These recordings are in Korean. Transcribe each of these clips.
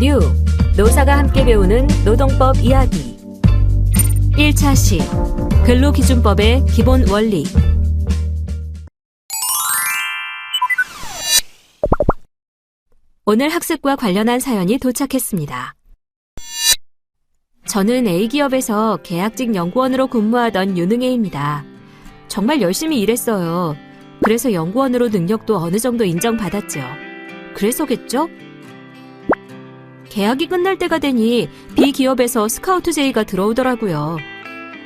뉴 노사가 함께 배우는 노동법 이야기 1차 시 근로기준법의 기본 원리. 오늘 학습과 관련한 사연이 도착했습니다. 저는 A기업에서 계약직 연구원으로 근무하던 유능해입니다. 정말 열심히 일했어요. 그래서 연구원으로 능력도 어느 정도 인정받았죠. 그래서겠죠? 계약이 끝날 때가 되니 B기업에서 스카우트 제의가 들어오더라고요.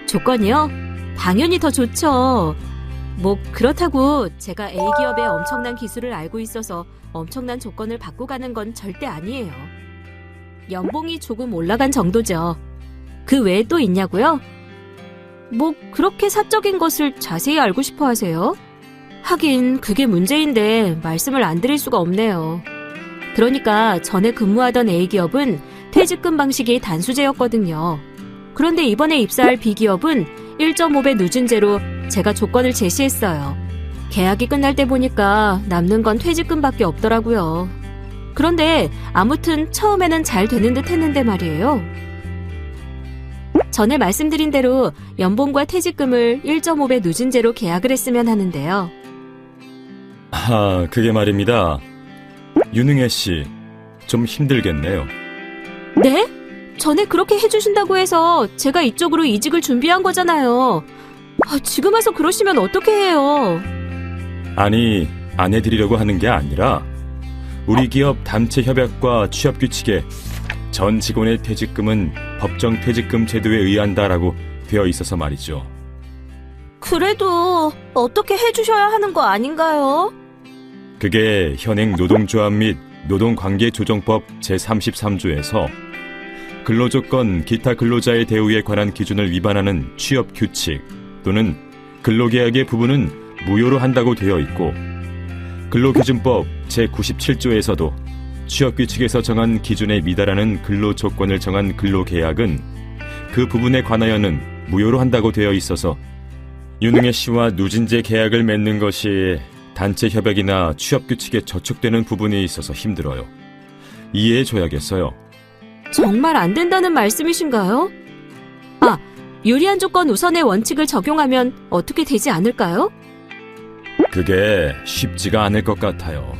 조건이요? 당연히 더 좋죠. 그렇다고 제가 A기업의 엄청난 기술을 알고 있어서 엄청난 조건을 받고 가는 건 절대 아니에요. 연봉이 조금 올라간 정도죠. 그 외에 또 있냐고요? 그렇게 사적인 것을 자세히 알고 싶어 하세요? 하긴 그게 문제인데 말씀을 안 드릴 수가 없네요. 그러니까 전에 근무하던 A기업은 퇴직금 방식이 단수제였거든요. 그런데 이번에 입사할 B기업은 1.5배 누진제로 제가 조건을 제시했어요. 계약이 끝날 때 보니까 남는 건 퇴직금밖에 없더라고요. 그런데 아무튼 처음에는 잘 되는 듯 했는데 말이에요. 전에 말씀드린 대로 연봉과 퇴직금을 1.5배 누진제로 계약을 했으면 하는데요. 그게 말입니다. 유능해 씨, 좀 힘들겠네요. 네? 전에 그렇게 해주신다고 해서 제가 이쪽으로 이직을 준비한 거잖아요. 지금 와서 그러시면 어떻게 해요? 아니, 안 해드리려고 하는 게 아니라 우리 기업 단체 협약과 취업 규칙에 전 직원의 퇴직금은 법정 퇴직금 제도에 의한다라고 되어 있어서 말이죠. 그래도 어떻게 해주셔야 하는 거 아닌가요? 그게 현행 노동조합 및 노동관계조정법 제33조에서 근로조건 기타 근로자의 대우에 관한 기준을 위반하는 취업 규칙 또는 근로계약의 부분은 무효로 한다고 되어 있고, 근로기준법 제97조에서도 취업규칙에서 정한 기준에 미달하는 근로조건을 정한 근로계약은 그 부분에 관하여는 무효로 한다고 되어 있어서 유능해 씨와 누진제 계약을 맺는 것이 단체 협약이나 취업규칙에 저촉되는 부분이 있어서 힘들어요. 이해해줘야겠어요. 정말 안 된다는 말씀이신가요? 유리한 조건 우선의 원칙을 적용하면 어떻게 되지 않을까요? 그게 쉽지가 않을 것 같아요.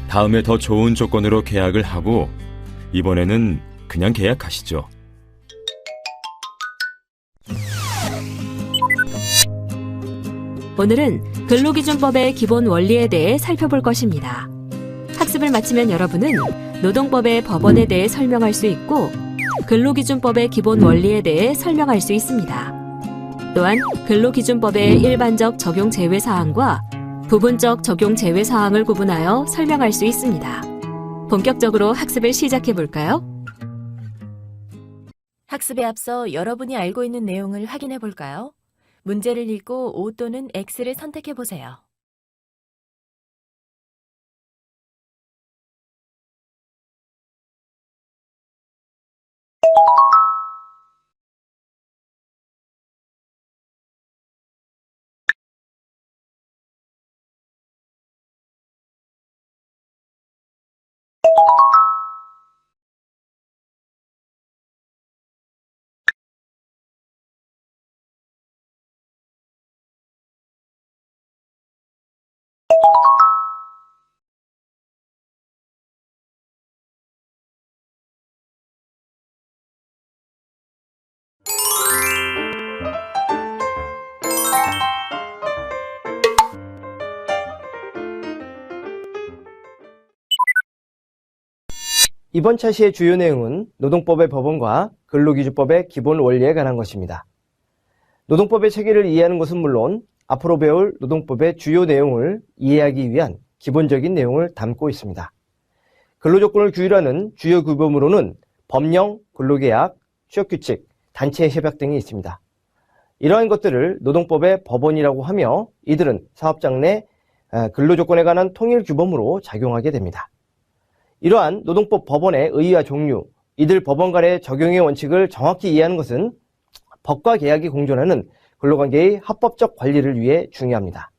다음에 더 좋은 조건으로 계약을 하고 이번에는 그냥 계약하시죠. 오늘은 근로기준법의 기본 원리에 대해 살펴볼 것입니다. 학습을 마치면 여러분은 노동법의 법원에 대해 설명할 수 있고 근로기준법의 기본 원리에 대해 설명할 수 있습니다. 또한 근로기준법의 일반적 적용 제외 사항과 부분적 적용 제외 사항을 구분하여 설명할 수 있습니다. 본격적으로 학습을 시작해 볼까요? 학습에 앞서 여러분이 알고 있는 내용을 확인해 볼까요? 문제를 읽고 O 또는 X를 선택해 보세요. 이번 차시의 주요 내용은 노동법의 법원과 근로기준법의 기본 원리에 관한 것입니다. 노동법의 체계를 이해하는 것은 물론 앞으로 배울 노동법의 주요 내용을 이해하기 위한 기본적인 내용을 담고 있습니다. 근로조건을 규율하는 주요 규범으로는 법령, 근로계약, 취업규칙, 단체 협약 등이 있습니다. 이러한 것들을 노동법의 법원이라고 하며 이들은 사업장 내 근로조건에 관한 통일 규범으로 작용하게 됩니다. 이러한 노동법 법원의 의의와 종류, 이들 법원 간의 적용의 원칙을 정확히 이해하는 것은 법과 계약이 공존하는 근로관계의 합법적 관리를 위해 중요합니다.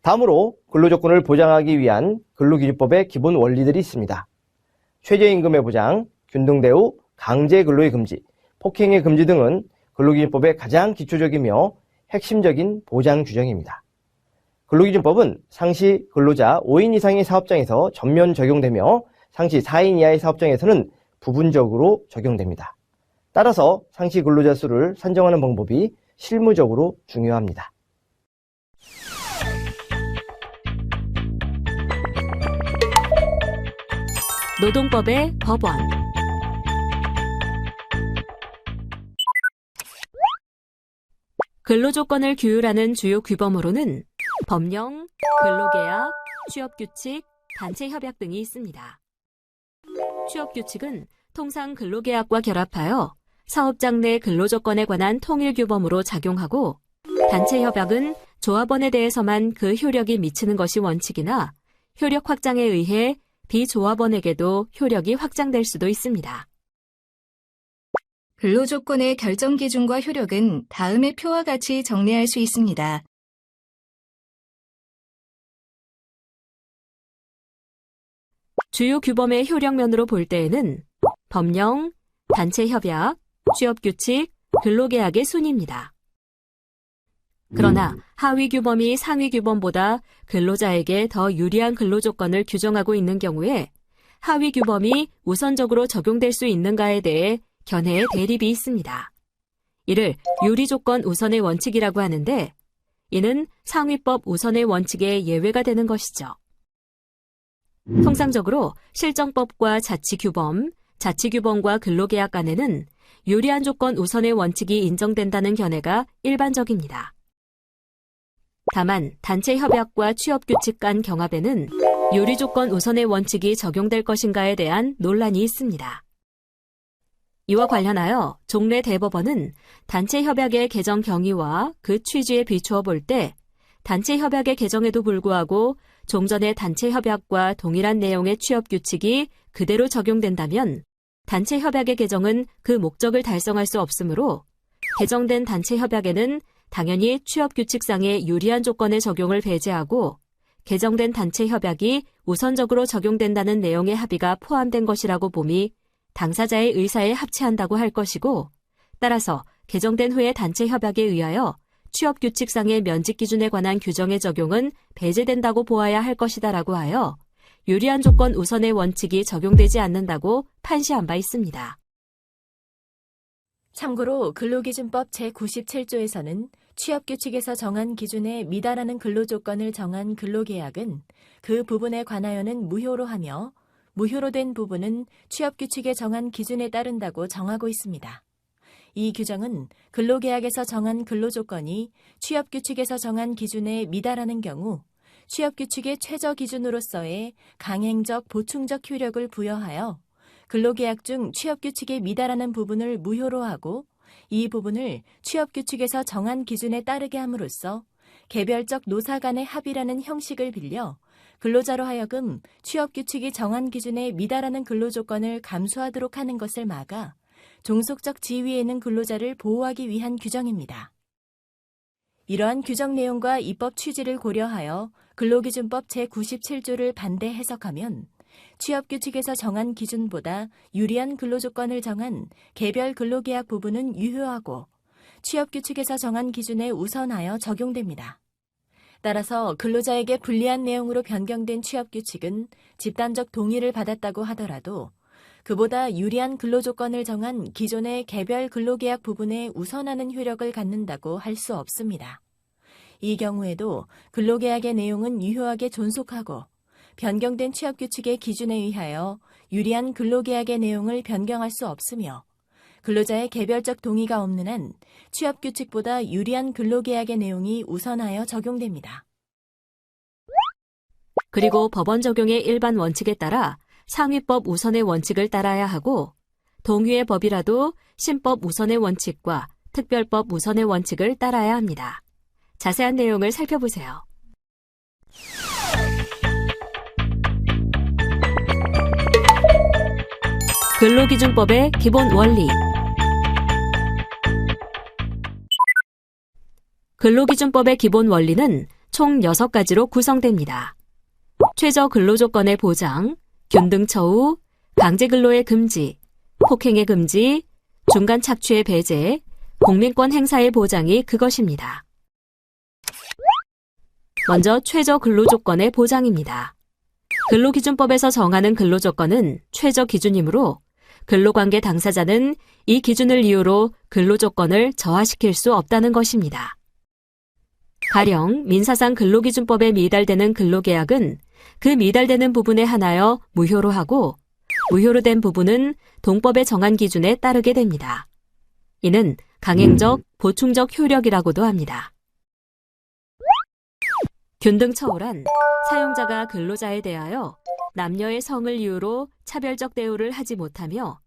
다음으로 근로조건을 보장하기 위한 근로기준법의 기본 원리들이 있습니다. 최저임금의 보장, 균등대우, 강제 근로의 금지, 폭행의 금지 등은 근로기준법의 가장 기초적이며 핵심적인 보장 규정입니다. 근로기준법은 상시 근로자 5인 이상의 사업장에서 전면 적용되며 상시 4인 이하의 사업장에서는 부분적으로 적용됩니다. 따라서 상시 근로자 수를 산정하는 방법이 실무적으로 중요합니다. 노동법의 법원. 근로조건을 규율하는 주요 규범으로는 법령, 근로계약, 취업규칙, 단체협약 등이 있습니다. 취업규칙은 통상 근로계약과 결합하여 사업장 내 근로조건에 관한 통일규범으로 작용하고, 단체협약은 조합원에 대해서만 그 효력이 미치는 것이 원칙이나 효력 확장에 의해 비조합원에게도 효력이 확장될 수도 있습니다. 근로조건의 결정 기준과 효력은 다음의 표와 같이 정리할 수 있습니다. 주요 규범의 효력면으로 볼 때에는 법령, 단체협약, 취업규칙, 근로계약의 순입니다. 그러나 하위 규범이 상위 규범보다 근로자에게 더 유리한 근로조건을 규정하고 있는 경우에 하위 규범이 우선적으로 적용될 수 있는가에 대해 견해의 대립이 있습니다. 이를 유리조건 우선의 원칙이라고 하는데, 이는 상위법 우선의 원칙의 예외가 되는 것이죠. 통상적으로 실정법과 자치규범, 자치규범과 근로계약 간에는 유리한 조건 우선의 원칙이 인정된다는 견해가 일반적입니다. 다만 단체협약과 취업규칙 간 경합에는 유리조건 우선의 원칙이 적용될 것인가에 대한 논란이 있습니다. 이와 관련하여 종래 대법원은 단체협약의 개정 경위와 그 취지에 비추어 볼 때 단체협약의 개정에도 불구하고 종전의 단체협약과 동일한 내용의 취업규칙이 그대로 적용된다면 단체협약의 개정은 그 목적을 달성할 수 없으므로 개정된 단체협약에는 당연히 취업규칙상의 유리한 조건의 적용을 배제하고 개정된 단체협약이 우선적으로 적용된다는 내용의 합의가 포함된 것이라고 봄이 당사자의 의사에 합치한다고 할 것이고, 따라서 개정된 후의 단체협약에 의하여 취업규칙상의 면직기준에 관한 규정의 적용은 배제된다고 보아야 할 것이다라고 하여 유리한 조건 우선의 원칙이 적용되지 않는다고 판시한 바 있습니다. 참고로 근로기준법 제97조에서는 취업규칙에서 정한 기준에 미달하는 근로조건을 정한 근로계약은 그 부분에 관하여는 무효로 하며, 무효로 된 부분은 취업규칙에 정한 기준에 따른다고 정하고 있습니다. 이 규정은 근로계약에서 정한 근로조건이 취업규칙에서 정한 기준에 미달하는 경우 취업규칙의 최저 기준으로서의 강행적, 보충적 효력을 부여하여 근로계약 중 취업규칙에 미달하는 부분을 무효로 하고, 이 부분을 취업규칙에서 정한 기준에 따르게 함으로써 개별적 노사 간의 합의라는 형식을 빌려 근로자로 하여금 취업규칙이 정한 기준에 미달하는 근로조건을 감수하도록 하는 것을 막아 종속적 지위에 있는 근로자를 보호하기 위한 규정입니다. 이러한 규정 내용과 입법 취지를 고려하여 근로기준법 제97조를 반대 해석하면 취업규칙에서 정한 기준보다 유리한 근로조건을 정한 개별 근로계약 부분은 유효하고 취업규칙에서 정한 기준에 우선하여 적용됩니다. 따라서 근로자에게 불리한 내용으로 변경된 취업규칙은 집단적 동의를 받았다고 하더라도 그보다 유리한 근로조건을 정한 기존의 개별 근로계약 부분에 우선하는 효력을 갖는다고 할 수 없습니다. 이 경우에도 근로계약의 내용은 유효하게 존속하고 변경된 취업규칙의 기준에 의하여 유리한 근로계약의 내용을 변경할 수 없으며, 근로자의 개별적 동의가 없는 한 취업규칙보다 유리한 근로계약의 내용이 우선하여 적용됩니다. 그리고 법원 적용의 일반 원칙에 따라 상위법 우선의 원칙을 따라야 하고, 동위의 법이라도 신법 우선의 원칙과 특별법 우선의 원칙을 따라야 합니다. 자세한 내용을 살펴보세요. 근로기준법의 기본 원리. 근로기준법의 기본 원리는 총 6가지로 구성됩니다. 최저 근로조건의 보장, 균등 처우, 강제근로의 금지, 폭행의 금지, 중간 착취의 배제, 공민권 행사의 보장이 그것입니다. 먼저 최저 근로조건의 보장입니다. 근로기준법에서 정하는 근로조건은 최저 기준이므로 근로관계 당사자는 이 기준을 이유로 근로조건을 저하시킬 수 없다는 것입니다. 가령 민사상 근로기준법에 미달되는 근로계약은 그 미달되는 부분에 한하여 무효로 하고 무효로 된 부분은 동법에 정한 기준에 따르게 됩니다. 이는 강행적, 보충적 효력이라고도 합니다. 균등처우란 사용자가 근로자에 대하여 남녀의 성을 이유로 차별적 대우를 하지 못하며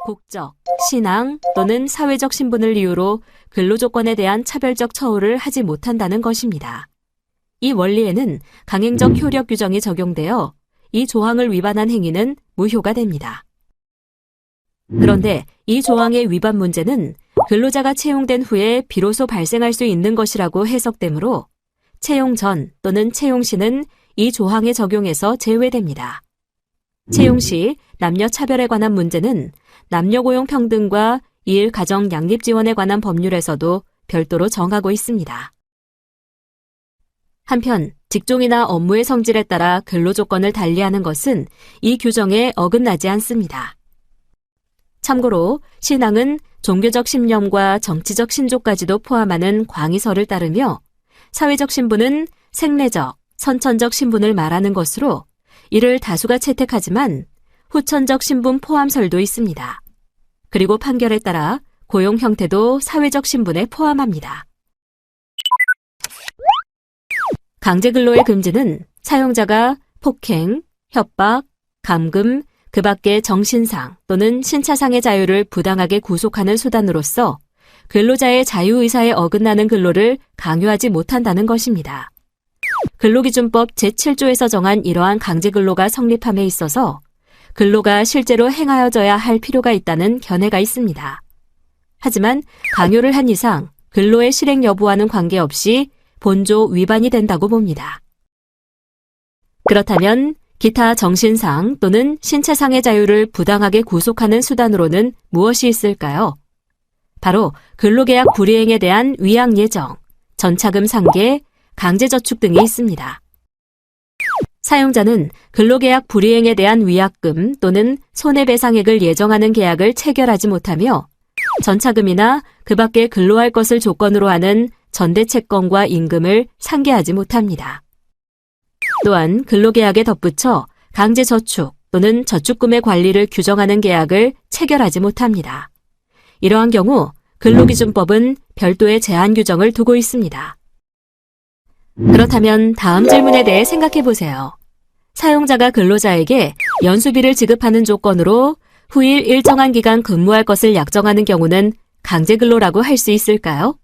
국적, 신앙 또는 사회적 신분을 이유로 근로조건에 대한 차별적 처우를 하지 못한다는 것입니다. 이 원리에는 강행적 효력 규정이 적용되어 이 조항을 위반한 행위는 무효가 됩니다. 그런데 이 조항의 위반 문제는 근로자가 채용된 후에 비로소 발생할 수 있는 것이라고 해석되므로 채용 전 또는 채용 시는 이 조항의 적용에서 제외됩니다. 채용 시 남녀 차별에 관한 문제는 남녀 고용 평등과 일 가정 양립 지원에 관한 법률에서도 별도로 정하고 있습니다. 한편 직종이나 업무의 성질에 따라 근로조건을 달리하는 것은 이 규정에 어긋나지 않습니다. 참고로 신앙은 종교적 신념과 정치적 신조까지도 포함하는 광의설을 따르며 사회적 신분은 생례적, 선천적 신분을 말하는 것으로 이를 다수가 채택하지만 후천적 신분 포함설도 있습니다. 그리고 판결에 따라 고용 형태도 사회적 신분에 포함합니다. 강제근로의 금지는 사용자가 폭행, 협박, 감금, 그 밖의 정신상 또는 신차상의 자유를 부당하게 구속하는 수단으로서 근로자의 자유의사에 어긋나는 근로를 강요하지 못한다는 것입니다. 근로기준법 제7조에서 정한 이러한 강제근로가 성립함에 있어서 근로가 실제로 행하여져야 할 필요가 있다는 견해가 있습니다. 하지만 강요를 한 이상 근로의 실행 여부와는 관계없이 본조 위반이 된다고 봅니다. 그렇다면 기타 정신상 또는 신체상의 자유를 부당하게 구속하는 수단으로는 무엇이 있을까요? 바로 근로계약 불이행에 대한 위약 예정, 전차금 상계, 강제저축 등이 있습니다. 사용자는 근로계약 불이행에 대한 위약금 또는 손해배상액을 예정하는 계약을 체결하지 못하며 전차금이나 그 밖에 근로할 것을 조건으로 하는 전대채권과 임금을 상계하지 못합니다. 또한 근로계약에 덧붙여 강제저축 또는 저축금의 관리를 규정하는 계약을 체결하지 못합니다. 이러한 경우 근로기준법은 별도의 제한 규정을 두고 있습니다. 그렇다면 다음 질문에 대해 생각해 보세요. 사용자가 근로자에게 연수비를 지급하는 조건으로 후일 일정한 기간 근무할 것을 약정하는 경우는 강제근로라고 할 수 있을까요?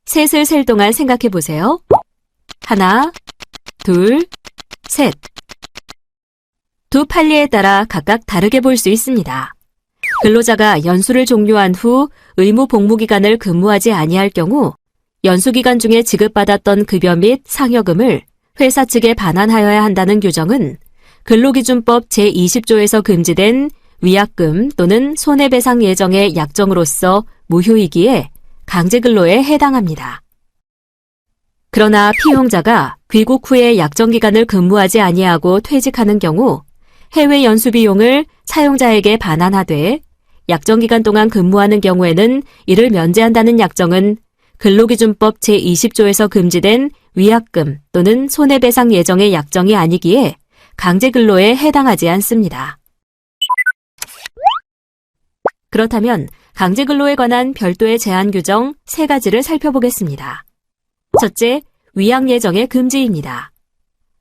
셋을 셀 동안 생각해 보세요. 하나, 둘, 셋. 두 판례에 따라 각각 다르게 볼 수 있습니다. 근로자가 연수를 종료한 후 의무 복무기간을 근무하지 아니할 경우 연수기간 중에 지급받았던 급여 및 상여금을 회사 측에 반환하여야 한다는 규정은 근로기준법 제20조에서 금지된 위약금 또는 손해배상 예정의 약정으로서 무효이기에 강제근로에 해당합니다. 그러나 피용자가 귀국 후에 약정기간을 근무하지 아니하고 퇴직하는 경우 해외 연수 비용을 사용자에게 반환하되 약정기간 동안 근무하는 경우에는 이를 면제한다는 약정은 근로기준법 제20조에서 금지된 위약금 또는 손해배상 예정의 약정이 아니기에 강제근로에 해당하지 않습니다. 그렇다면 강제근로에 관한 별도의 제한 규정 3가지를 살펴보겠습니다. 첫째, 위약 예정의 금지입니다.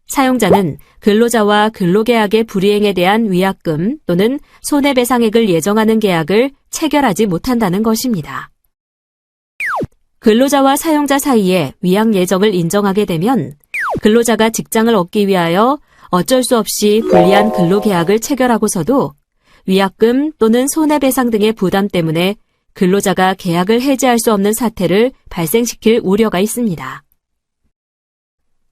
사용자는 근로자와 근로계약의 불이행에 대한 위약금 또는 손해배상액을 예정하는 계약을 체결하지 못한다는 것입니다. 근로자와 사용자 사이에 위약 예정을 인정하게 되면 근로자가 직장을 얻기 위하여 어쩔 수 없이 불리한 근로계약을 체결하고서도 위약금 또는 손해배상 등의 부담 때문에 근로자가 계약을 해지할 수 없는 사태를 발생시킬 우려가 있습니다.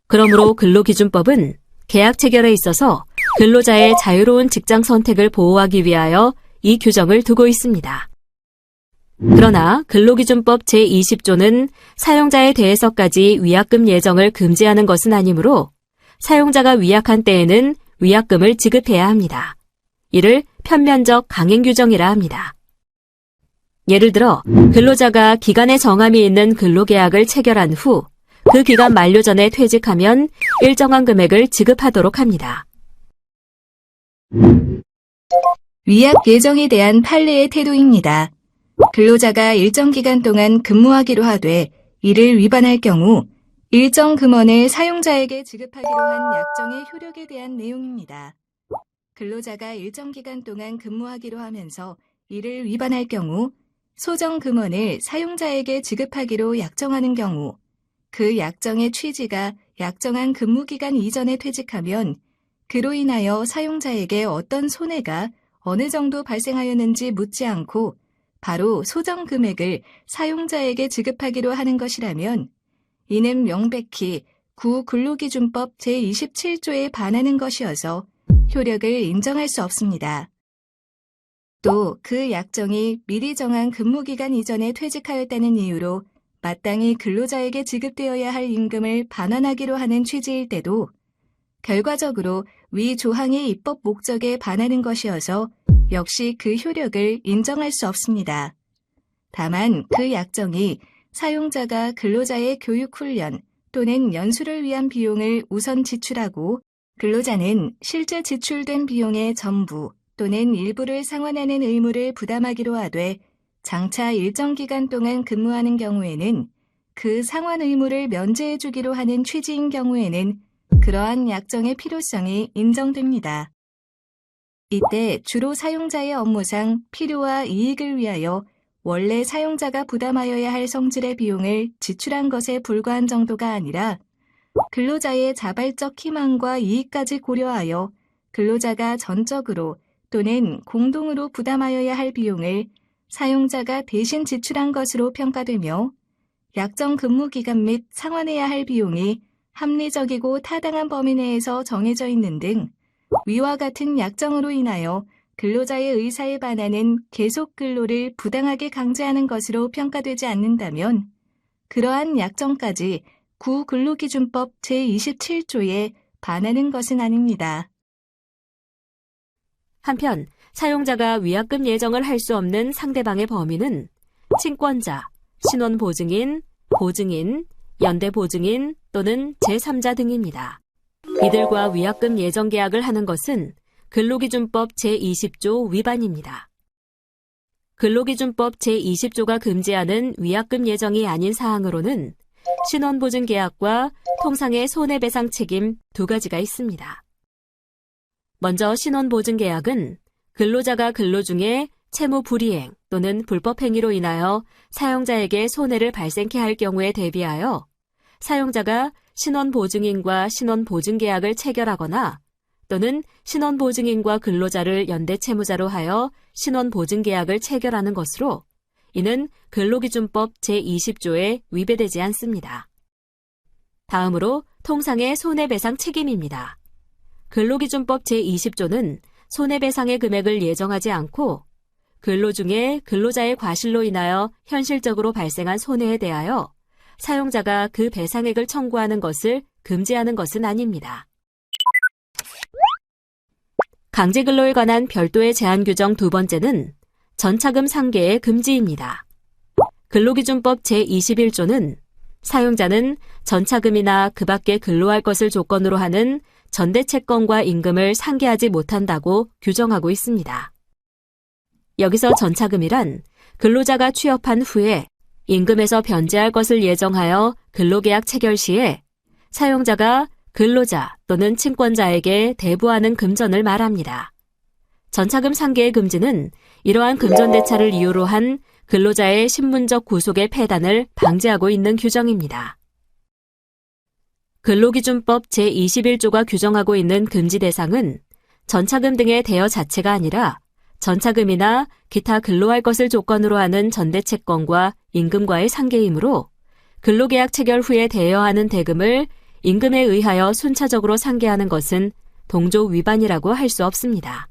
그러므로 근로기준법은 계약 체결에 있어서 근로자의 자유로운 직장 선택을 보호하기 위하여 이 규정을 두고 있습니다. 그러나 근로기준법 제20조는 사용자에 대해서까지 위약금 예정을 금지하는 것은 아니므로 사용자가 위약한 때에는 위약금을 지급해야 합니다. 이를 편면적 강행 규정이라 합니다. 예를 들어 근로자가 기간의 정함이 있는 근로계약을 체결한 후 그 기간 만료 전에 퇴직하면 일정한 금액을 지급하도록 합니다. 위약 예정에 대한 판례의 태도입니다. 근로자가 일정 기간 동안 근무하기로 하되 이를 위반할 경우 일정 금원을 사용자에게 지급하기로 한 약정의 효력에 대한 내용입니다. 근로자가 일정 기간 동안 근무하기로 하면서 이를 위반할 경우 소정 금원을 사용자에게 지급하기로 약정하는 경우 그 약정의 취지가 약정한 근무기간 이전에 퇴직하면 그로 인하여 사용자에게 어떤 손해가 어느 정도 발생하였는지 묻지 않고 바로 소정 금액을 사용자에게 지급하기로 하는 것이라면 이는 명백히 구근로기준법 제27조에 반하는 것이어서 효력을 인정할 수 없습니다. 또 그 약정이 미리 정한 근무기간 이전에 퇴직하였다는 이유로 마땅히 근로자에게 지급되어야 할 임금을 반환하기로 하는 취지일 때도 결과적으로 위 조항의 입법 목적에 반하는 것이어서 역시 그 효력을 인정할 수 없습니다. 다만 그 약정이 사용자가 근로자의 교육훈련 또는 연수를 위한 비용을 우선 지출하고 근로자는 실제 지출된 비용의 전부 또는 일부를 상환하는 의무를 부담하기로 하되 장차 일정 기간 동안 근무하는 경우에는 그 상환 의무를 면제해 주기로 하는 취지인 경우에는 그러한 약정의 필요성이 인정됩니다. 이때 주로 사용자의 업무상 필요와 이익을 위하여 원래 사용자가 부담하여야 할 성질의 비용을 지출한 것에 불과한 정도가 아니라 근로자의 자발적 희망과 이익까지 고려하여 근로자가 전적으로 또는 공동으로 부담하여야 할 비용을 사용자가 대신 지출한 것으로 평가되며 약정 근무 기간 및 상환해야 할 비용이 합리적이고 타당한 범위 내에서 정해져 있는 등 위와 같은 약정으로 인하여 근로자의 의사에 반하는 계속 근로를 부당하게 강제하는 것으로 평가되지 않는다면 그러한 약정까지 구근로기준법 제27조에 반하는 것은 아닙니다. 한편 사용자가 위약금 예정을 할 수 없는 상대방의 범위는 친권자, 신원보증인, 보증인, 연대보증인 또는 제3자 등입니다. 이들과 위약금 예정 계약을 하는 것은 근로기준법 제20조 위반입니다. 근로기준법 제20조가 금지하는 위약금 예정이 아닌 사항으로는 신원보증계약과 통상의 손해배상 책임 두 가지가 있습니다. 먼저 신원보증계약은 근로자가 근로 중에 채무 불이행 또는 불법행위로 인하여 사용자에게 손해를 발생케 할 경우에 대비하여 사용자가 신원보증인과 신원보증계약을 체결하거나 또는 신원보증인과 근로자를 연대채무자로 하여 신원보증계약을 체결하는 것으로 이는 근로기준법 제20조에 위배되지 않습니다. 다음으로 통상의 손해배상 책임입니다. 근로기준법 제20조는 손해배상의 금액을 예정하지 않고 근로 중에 근로자의 과실로 인하여 현실적으로 발생한 손해에 대하여 사용자가 그 배상액을 청구하는 것을 금지하는 것은 아닙니다. 강제근로에 관한 별도의 제한 규정 두 번째는 전차금 상계의 금지입니다. 근로기준법 제21조는 사용자는 전차금이나 그 밖에 근로할 것을 조건으로 하는 전대채권과 임금을 상계하지 못한다고 규정하고 있습니다. 여기서 전차금이란 근로자가 취업한 후에 임금에서 변제할 것을 예정하여 근로계약 체결 시에 사용자가 근로자 또는 친권자에게 대부하는 금전을 말합니다. 전차금 상계의 금지는 이러한 금전대차를 이유로 한 근로자의 신분적 구속의 폐단을 방지하고 있는 규정입니다. 근로기준법 제21조가 규정하고 있는 금지 대상은 전차금 등의 대여 자체가 아니라 전차금이나 기타 근로할 것을 조건으로 하는 전대채권과 임금과의 상계이므로 근로계약 체결 후에 대여하는 대금을 임금에 의하여 순차적으로 상계하는 것은 동조 위반이라고 할 수 없습니다.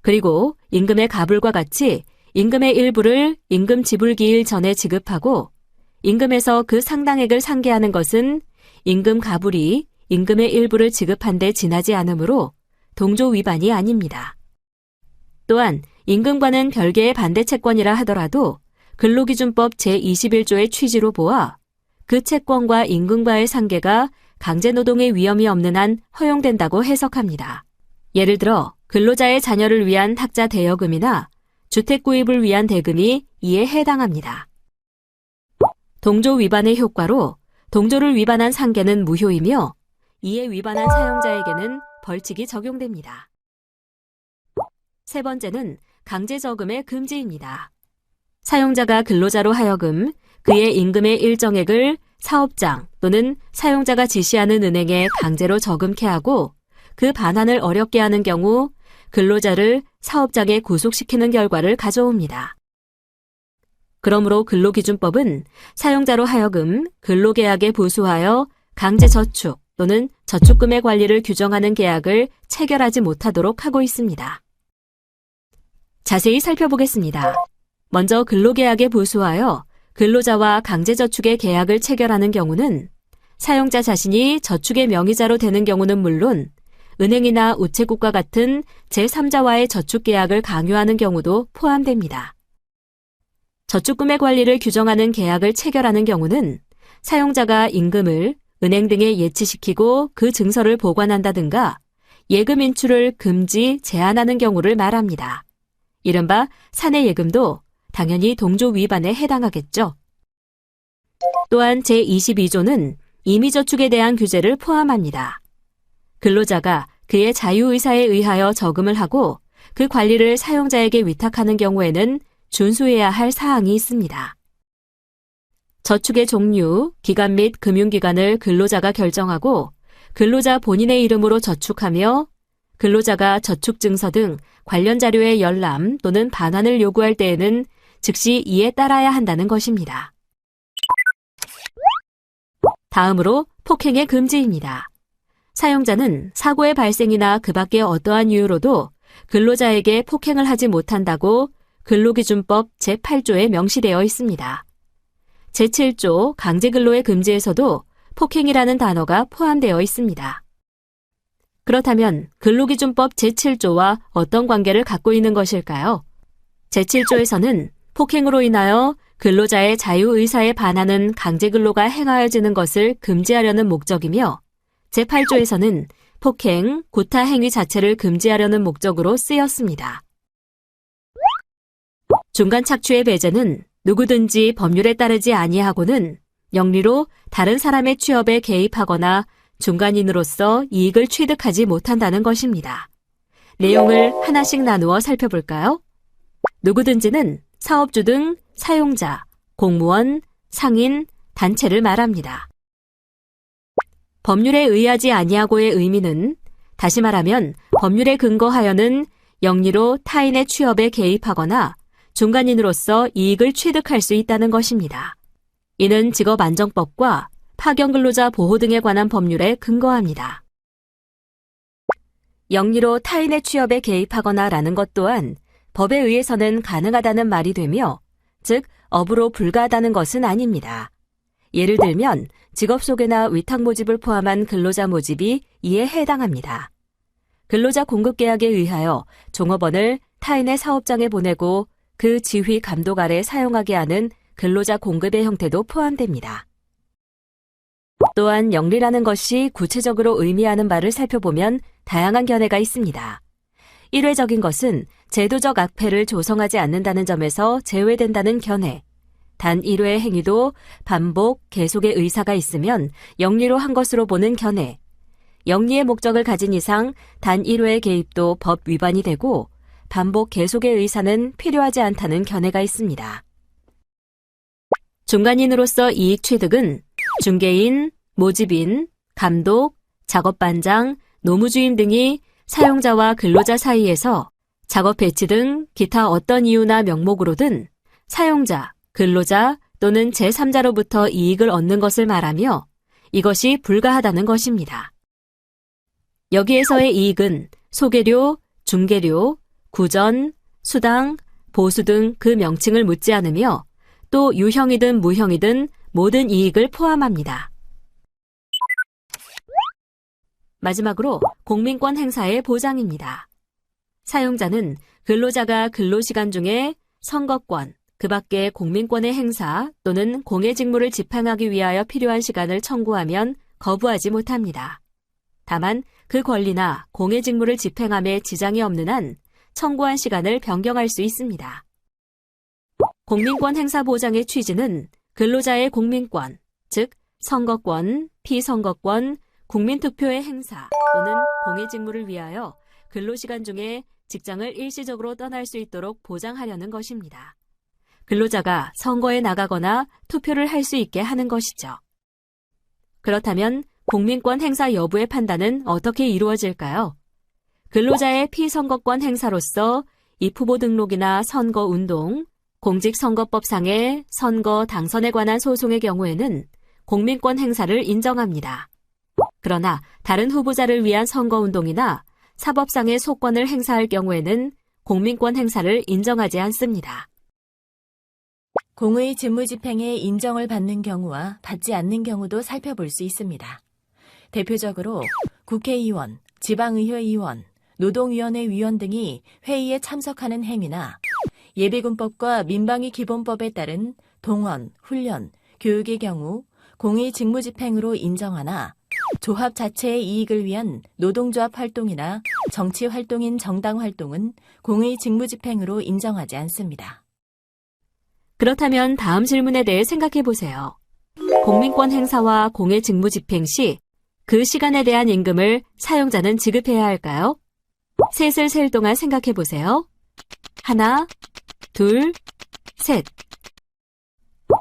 그리고 임금의 가불과 같이 임금의 일부를 임금 지불기일 전에 지급하고 임금에서 그 상당액을 상계하는 것은 임금 가불이 임금의 일부를 지급한 데 지나지 않으므로 동조 위반이 아닙니다. 또한 임금과는 별개의 반대 채권이라 하더라도 근로기준법 제21조의 취지로 보아 그 채권과 임금과의 상계가 강제노동의 위험이 없는 한 허용된다고 해석합니다. 예를 들어 근로자의 자녀를 위한 학자 대여금이나 주택 구입을 위한 대금이 이에 해당합니다. 동조 위반의 효과로 동조를 위반한 상계는 무효이며 이에 위반한 사용자에게는 벌칙이 적용됩니다. 세 번째는 강제저금의 금지입니다. 사용자가 근로자로 하여금 그의 임금의 일정액을 사업장 또는 사용자가 지시하는 은행에 강제로 저금케 하고 그 반환을 어렵게 하는 경우 근로자를 사업장에 구속시키는 결과를 가져옵니다. 그러므로 근로기준법은 사용자로 하여금 근로계약에 부수하여 강제저축 또는 저축금의 관리를 규정하는 계약을 체결하지 못하도록 하고 있습니다. 자세히 살펴보겠습니다. 먼저 근로계약에 부수하여 근로자와 강제저축의 계약을 체결하는 경우는 사용자 자신이 저축의 명의자로 되는 경우는 물론 은행이나 우체국과 같은 제3자와의 저축계약을 강요하는 경우도 포함됩니다. 저축금의 관리를 규정하는 계약을 체결하는 경우는 사용자가 임금을 은행 등에 예치시키고 그 증서를 보관한다든가 예금 인출을 금지, 제한하는 경우를 말합니다. 이른바 사내예금도 당연히 동조 위반에 해당하겠죠. 또한 제22조는 임의저축에 대한 규제를 포함합니다. 근로자가 그의 자유의사에 의하여 저금을 하고 그 관리를 사용자에게 위탁하는 경우에는 준수해야 할 사항이 있습니다. 저축의 종류, 기간 및 금융기간을 근로자가 결정하고 근로자 본인의 이름으로 저축하며 근로자가 저축증서 등 관련 자료의 열람 또는 반환을 요구할 때에는 즉시 이에 따라야 한다는 것입니다. 다음으로 폭행의 금지입니다. 사용자는 사고의 발생이나 그 밖의 어떠한 이유로도 근로자에게 폭행을 하지 못한다고 근로기준법 제8조에 명시되어 있습니다. 제7조 강제근로의 금지에서도 폭행이라는 단어가 포함되어 있습니다. 그렇다면 근로기준법 제7조와 어떤 관계를 갖고 있는 것일까요? 제7조에서는 폭행으로 인하여 근로자의 자유의사에 반하는 강제근로가 행하여지는 것을 금지하려는 목적이며 제8조에서는 폭행, 구타 행위 자체를 금지하려는 목적으로 쓰였습니다. 중간 착취의 배제는 누구든지 법률에 따르지 아니하고는 영리로 다른 사람의 취업에 개입하거나 중간인으로서 이익을 취득하지 못한다는 것입니다. 내용을 하나씩 나누어 살펴볼까요? 누구든지는 사업주 등 사용자, 공무원, 상인, 단체를 말합니다. 법률에 의하지 아니하고의 의미는 다시 말하면 법률에 근거하여는 영리로 타인의 취업에 개입하거나 중간인으로서 이익을 취득할 수 있다는 것입니다. 이는 직업안정법과 파견근로자 보호 등에 관한 법률에 근거합니다. 영리로 타인의 취업에 개입하거나 라는 것 또한 법에 의해서는 가능하다는 말이 되며, 즉 업으로 불가하다는 것은 아닙니다. 예를 들면 직업 소개나 위탁 모집을 포함한 근로자 모집이 이에 해당합니다. 근로자 공급 계약에 의하여 종업원을 타인의 사업장에 보내고 그 지휘 감독 아래 사용하게 하는 근로자 공급의 형태도 포함됩니다. 또한 영리라는 것이 구체적으로 의미하는 바를 살펴보면 다양한 견해가 있습니다. 일회적인 것은 제도적 악폐를 조성하지 않는다는 점에서 제외된다는 견해, 단 1회의 행위도 반복, 계속의 의사가 있으면 영리로 한 것으로 보는 견해, 영리의 목적을 가진 이상 단 1회의 개입도 법 위반이 되고 반복, 계속의 의사는 필요하지 않다는 견해가 있습니다. 중간인으로서 이익 취득은 중개인, 모집인, 감독, 작업반장, 노무주임 등이 사용자와 근로자 사이에서 작업 배치 등 기타 어떤 이유나 명목으로든 사용자, 근로자 또는 제3자로부터 이익을 얻는 것을 말하며 이것이 불가하다는 것입니다. 여기에서의 이익은 소개료, 중개료, 구전, 수당, 보수 등 그 명칭을 묻지 않으며 또 유형이든 무형이든 모든 이익을 포함합니다. 마지막으로 공민권 행사의 보장입니다. 사용자는 근로자가 근로시간 중에 선거권, 그 밖에 공민권의 행사 또는 공의 직무를 집행하기 위하여 필요한 시간을 청구하면 거부하지 못합니다. 다만 그 권리나 공의 직무를 집행함에 지장이 없는 한 청구한 시간을 변경할 수 있습니다. 공민권 행사 보장의 취지는 근로자의 공민권, 즉 선거권, 피선거권, 국민투표의 행사 또는 공의 직무를 위하여 근로시간 중에 직장을 일시적으로 떠날 수 있도록 보장하려는 것입니다. 근로자가 선거에 나가거나 투표를 할 수 있게 하는 것이죠. 그렇다면 공민권 행사 여부의 판단은 어떻게 이루어질까요? 근로자의 피선거권 행사로서 입후보 등록이나 선거운동, 공직선거법상의 선거 당선에 관한 소송의 경우에는 공민권 행사를 인정합니다. 그러나 다른 후보자를 위한 선거운동이나 사법상의 소권을 행사할 경우에는 공민권 행사를 인정하지 않습니다. 공의 직무집행에 인정을 받는 경우와 받지 않는 경우도 살펴볼 수 있습니다. 대표적으로 국회의원, 지방의회의원, 노동위원회 위원 등이 회의에 참석하는 행위나 예비군법과 민방위 기본법에 따른 동원, 훈련, 교육의 경우 공의 직무집행으로 인정하나 조합 자체의 이익을 위한 노동조합 활동이나 정치 활동인 정당 활동은 공의 직무집행으로 인정하지 않습니다. 그렇다면 다음 질문에 대해 생각해 보세요. 공민권 행사와 공의 직무 집행 시 그 시간에 대한 임금을 사용자는 지급해야 할까요? 셋을 셀 동안 생각해 보세요. 하나, 둘, 셋.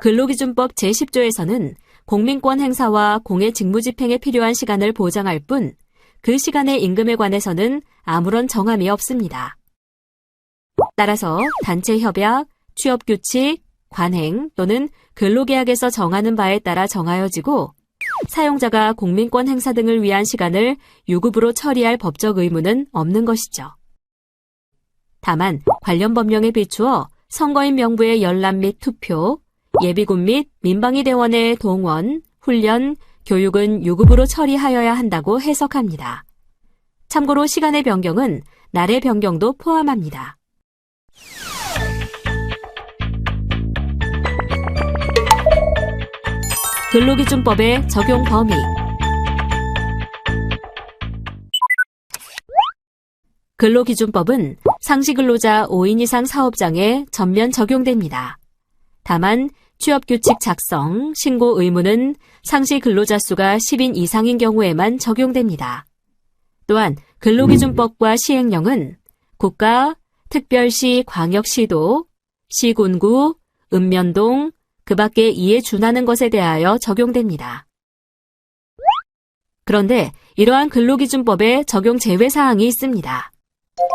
근로기준법 제10조에서는 공민권 행사와 공의 직무 집행에 필요한 시간을 보장할 뿐 그 시간의 임금에 관해서는 아무런 정함이 없습니다. 따라서 단체 협약, 취업규칙, 관행 또는 근로계약에서 정하는 바에 따라 정하여지고 사용자가 공민권 행사 등을 위한 시간을 유급으로 처리할 법적 의무는 없는 것이죠. 다만 관련 법령에 비추어 선거인 명부의 열람 및 투표, 예비군 및 민방위 대원의 동원, 훈련, 교육은 유급으로 처리하여야 한다고 해석합니다. 참고로 시간의 변경은 날의 변경도 포함합니다. 근로기준법의 적용 범위. 근로기준법은 상시근로자 5인 이상 사업장에 전면 적용됩니다. 다만 취업규칙 작성, 신고 의무는 상시근로자 수가 10인 이상인 경우에만 적용됩니다. 또한 근로기준법과 시행령은 국가, 특별시, 광역시도, 시군구, 읍면동, 그 밖에 이에 준하는 것에 대하여 적용됩니다. 그런데 이러한 근로기준법에 적용 제외사항이 있습니다.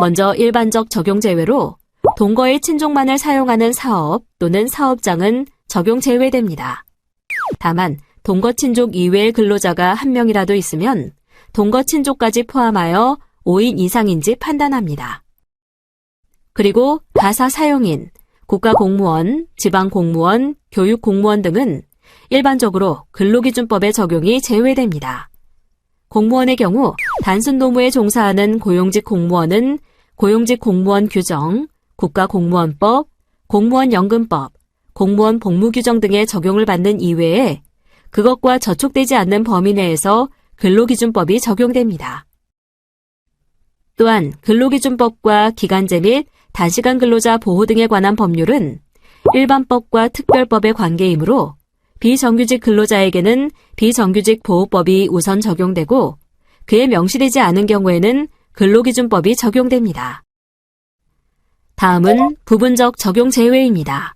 먼저 일반적 적용 제외로 동거의 친족만을 사용하는 사업 또는 사업장은 적용 제외됩니다. 다만 동거 친족 이외의 근로자가 한 명이라도 있으면 동거 친족까지 포함하여 5인 이상인지 판단합니다. 그리고 가사 사용인, 국가공무원, 지방공무원, 교육공무원 등은 일반적으로 근로기준법의 적용이 제외됩니다. 공무원의 경우 단순 노무에 종사하는 고용직 공무원은 고용직 공무원 규정, 국가공무원법, 공무원연금법, 공무원 복무규정 등의 적용을 받는 이외에 그것과 저촉되지 않는 범위 내에서 근로기준법이 적용됩니다. 또한 근로기준법과 기간제 및 단시간 근로자 보호 등에 관한 법률은 일반법과 특별법의 관계이므로 비정규직 근로자에게는 비정규직 보호법이 우선 적용되고 그에 명시되지 않은 경우에는 근로기준법이 적용됩니다. 다음은 부분적 적용 제외입니다.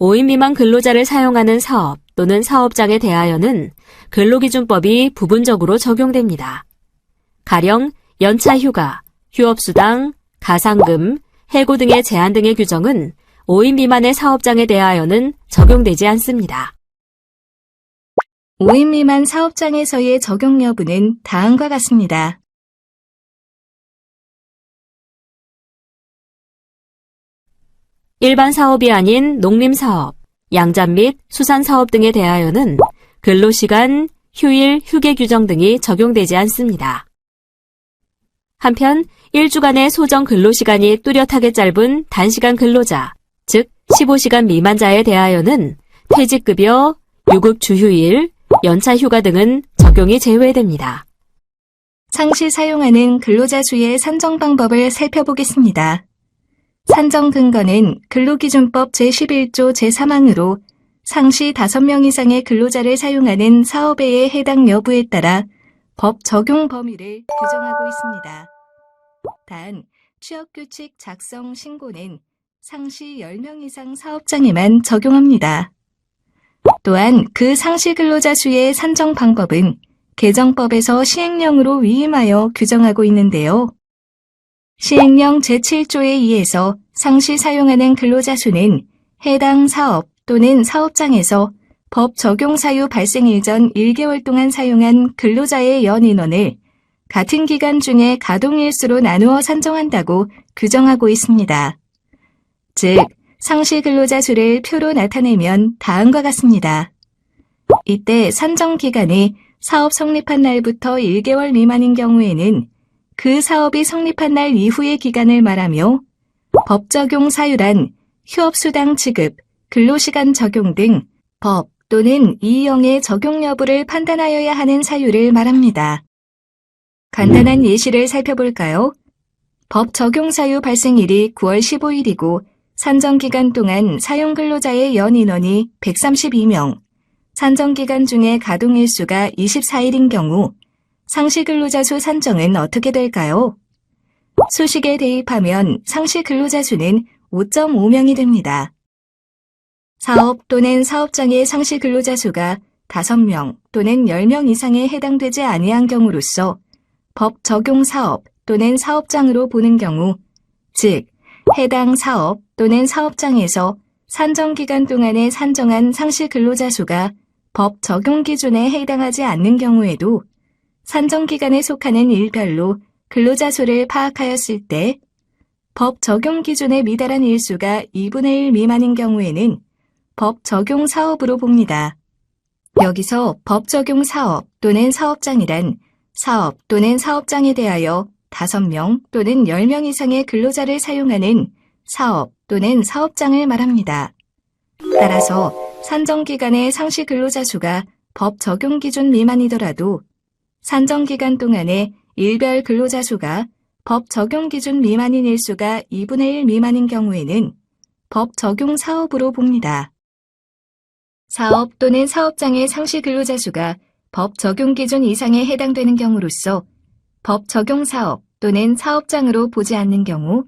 5인 미만 근로자를 사용하는 사업 또는 사업장에 대하여는 근로기준법이 부분적으로 적용됩니다. 가령 연차휴가, 휴업수당, 가상금, 해고 등의 제한 등의 규정은 5인 미만의 사업장에 대하여는 적용되지 않습니다. 5인 미만 사업장에서의 적용 여부는 다음과 같습니다. 일반 사업이 아닌 농림사업, 양잡 및 수산사업 등에 대하여는 근로시간, 휴일, 휴게 규정 등이 적용되지 않습니다. 한편 1주간의 소정 근로시간이 뚜렷하게 짧은 단시간 근로자, 즉 15시간 미만자에 대하여는 퇴직급여, 유급주휴일, 연차휴가 등은 적용이 제외됩니다. 상시 사용하는 근로자 수의 산정 방법을 살펴보겠습니다. 산정 근거는 근로기준법 제11조 제3항으로 상시 5명 이상의 근로자를 사용하는 사업에의 해당 여부에 따라 법 적용 범위를 규정하고 있습니다. 단, 취업규칙 작성 신고는 상시 10명 이상 사업장에만 적용합니다. 또한 그 상시 근로자 수의 산정 방법은 개정법에서 시행령으로 위임하여 규정하고 있는데요. 시행령 제7조에 의해서 상시 사용하는 근로자 수는 해당 사업 또는 사업장에서 법 적용 사유 발생일 전 1개월 동안 사용한 근로자의 연인원을 같은 기간 중에 가동일수로 나누어 산정한다고 규정하고 있습니다. 즉, 상시 근로자 수를 표로 나타내면 다음과 같습니다. 이때 산정 기간이 사업 성립한 날부터 1개월 미만인 경우에는 그 사업이 성립한 날 이후의 기간을 말하며 법 적용 사유란 휴업수당 지급, 근로시간 적용 등 법 또는 이의령의 적용 여부를 판단하여야 하는 사유를 말합니다. 간단한 예시를 살펴볼까요? 법 적용 사유 발생일이 9월 15일이고 산정기간 동안 사용근로자의 연인원이 132명, 산정기간 중에 가동일수가 24일인 경우 상시근로자 수 산정은 어떻게 될까요? 수식에 대입하면 상시근로자 수는 5.5명이 됩니다. 사업 또는 사업장의 상시근로자 수가 5명 또는 10명 이상에 해당되지 아니한 경우로서 법 적용 사업 또는 사업장으로 보는 경우, 즉 해당 사업 또는 사업장에서 산정기간 동안에 산정한 상시근로자 수가 법 적용 기준에 해당하지 않는 경우에도 산정기간에 속하는 일별로 근로자 수를 파악하였을 때 법 적용 기준에 미달한 일수가 2분의 1 미만인 경우에는 법 적용 사업으로 봅니다. 여기서 법 적용 사업 또는 사업장이란 사업 또는 사업장에 대하여 5명 또는 10명 이상의 근로자를 사용하는 사업 또는 사업장을 말합니다. 따라서 산정기간의 상시 근로자 수가 법 적용 기준 미만이더라도 산정기간 동안에 일별 근로자 수가 법 적용 기준 미만인 일수가 2분의 1 미만인 경우에는 법 적용 사업으로 봅니다. 사업 또는 사업장의 상시 근로자 수가 법 적용 기준 이상에 해당되는 경우로서 법 적용 사업 또는 사업장으로 보지 않는 경우,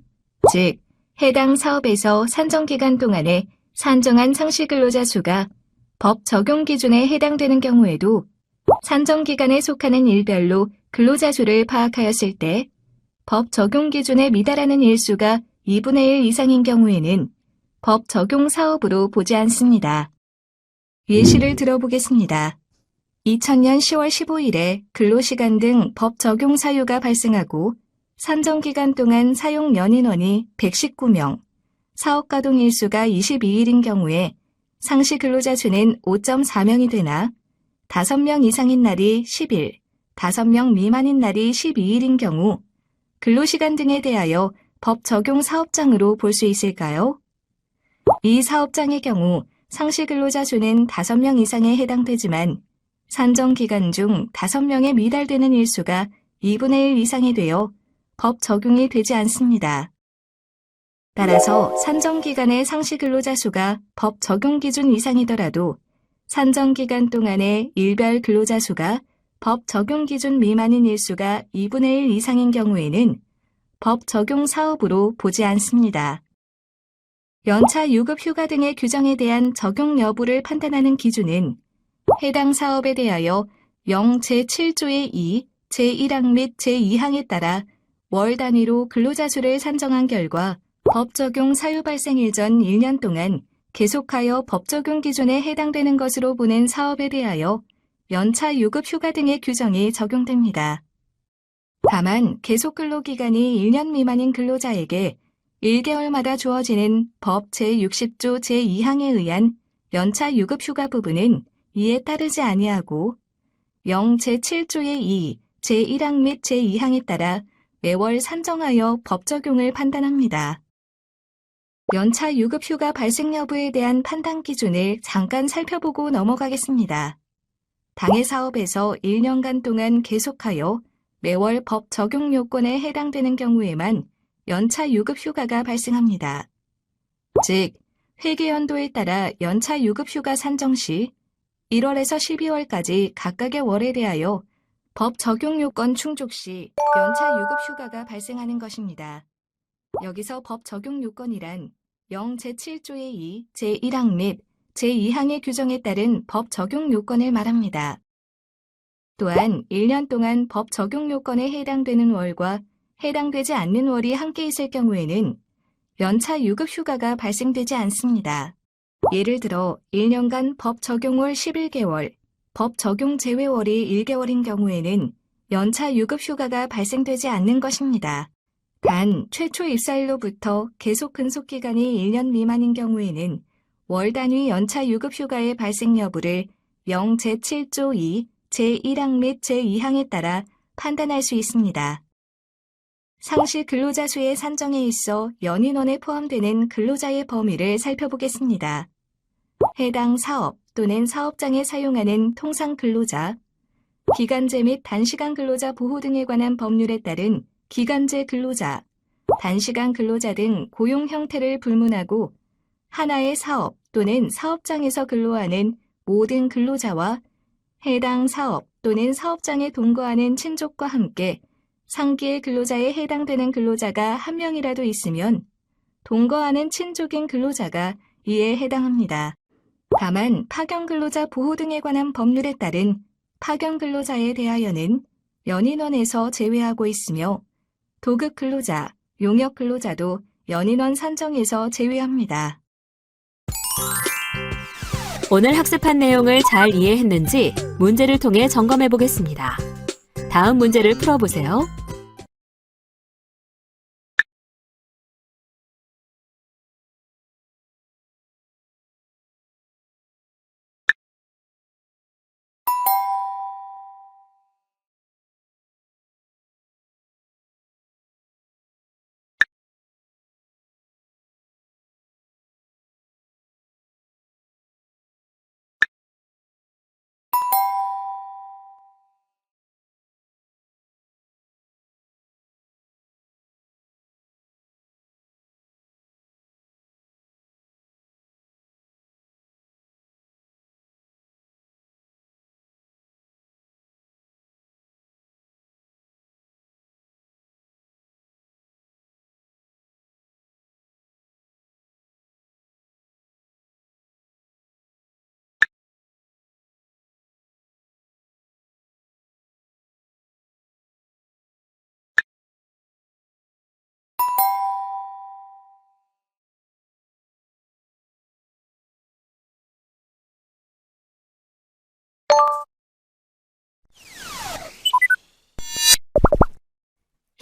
즉 해당 사업에서 산정기간 동안에 산정한 상시 근로자 수가 법 적용 기준에 해당되는 경우에도 산정기간에 속하는 일별로 근로자 수를 파악하였을 때 법 적용 기준에 미달하는 일수가 2분의 1 이상인 경우에는 법 적용 사업으로 보지 않습니다. 예시를 들어보겠습니다. 2000년 10월 15일에 근로시간 등 법 적용 사유가 발생하고 산정기간 동안 사용 연인원이 119명, 사업가동 일수가 22일인 경우에 상시 근로자 수는 5.4명이 되나 5명 이상인 날이 10일, 5명 미만인 날이 12일인 경우 근로시간 등에 대하여 법 적용 사업장으로 볼 수 있을까요? 이 사업장의 경우 상시 근로자 수는 5명 이상에 해당되지만 산정기간 중 5명에 미달되는 일수가 2분의 1 이상이 되어 법 적용이 되지 않습니다. 따라서 산정기간의 상시 근로자 수가 법 적용 기준 이상이더라도 산정기간 동안의 일별 근로자 수가 법 적용 기준 미만인 일수가 2분의 1 이상인 경우에는 법 적용 사업으로 보지 않습니다. 연차 유급 휴가 등의 규정에 대한 적용 여부를 판단하는 기준은 해당 사업에 대하여 영 제7조의 2, 제1항 및 제2항에 따라 월 단위로 근로자 수를 산정한 결과 법 적용 사유 발생일 전 1년 동안 계속하여 법 적용 기준에 해당되는 것으로 보는 사업에 대하여 연차 유급 휴가 등의 규정이 적용됩니다. 다만 계속 근로 기간이 1년 미만인 근로자에게 1개월마다 주어지는 법 제60조 제2항에 의한 연차 유급 휴가 부분은 이에 따르지 아니하고 영 제7조의 2, 제1항 및 제2항에 따라 매월 산정하여 법 적용을 판단합니다. 연차 유급 휴가 발생 여부에 대한 판단 기준을 잠깐 살펴보고 넘어가겠습니다. 당해 사업에서 1년간 동안 계속하여 매월 법 적용 요건에 해당되는 경우에만 연차 유급 휴가가 발생합니다. 즉, 회계연도에 따라 연차 유급 휴가 산정 시 1월에서 12월까지 각각의 월에 대하여 법 적용 요건 충족 시 연차 유급 휴가가 발생하는 것입니다. 여기서 법 적용 요건이란 영 제7조의 2, 제1항 및 제2항의 규정에 따른 법 적용 요건을 말합니다. 또한 1년 동안 법 적용 요건에 해당되는 월과 해당되지 않는 월이 함께 있을 경우에는 연차 유급 휴가가 발생되지 않습니다. 예를 들어 1년간 법 적용월 11개월, 법 적용 제외월이 1개월인 경우에는 연차 유급 휴가가 발생되지 않는 것입니다. 단, 최초 입사일로부터 계속 근속 기간이 1년 미만인 경우에는 월 단위 연차 유급 휴가의 발생 여부를 영 제7조 2, 제1항 및 제2항에 따라 판단할 수 있습니다. 상시 근로자 수의 산정에 있어 연인원에 포함되는 근로자의 범위를 살펴보겠습니다. 해당 사업 또는 사업장에 사용하는 통상 근로자, 기간제 및 단시간 근로자 보호 등에 관한 법률에 따른 기간제 근로자, 단시간 근로자 등 고용 형태를 불문하고 하나의 사업 또는 사업장에서 근로하는 모든 근로자와 해당 사업 또는 사업장에 동거하는 친족과 함께 상기의 근로자에 해당되는 근로자가 한 명이라도 있으면 동거하는 친족인 근로자가 이에 해당합니다. 다만 파견 근로자 보호 등에 관한 법률에 따른 파견 근로자에 대하여는 연인원에서 제외하고 있으며 도급 근로자, 용역 근로자도 연인원 산정에서 제외합니다. 오늘 학습한 내용을 잘 이해했는지 문제를 통해 점검해 보겠습니다. 다음 문제를 풀어보세요.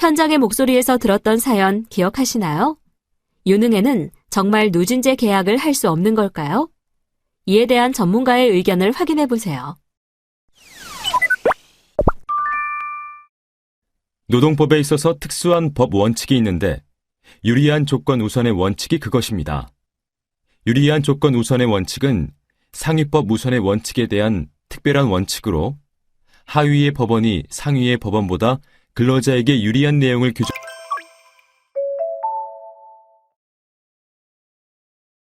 현장의 목소리에서 들었던 사연 기억하시나요? 유능에는 정말 누진제 계약을 할 수 없는 걸까요? 이에 대한 전문가의 의견을 확인해 보세요. 노동법에 있어서 특수한 법 원칙이 있는데 유리한 조건 우선의 원칙이 그것입니다. 유리한 조건 우선의 원칙은 상위법 우선의 원칙에 대한 특별한 원칙으로 하위의 법원이 상위의 법원보다 근로자에게 유리한 내용을 규정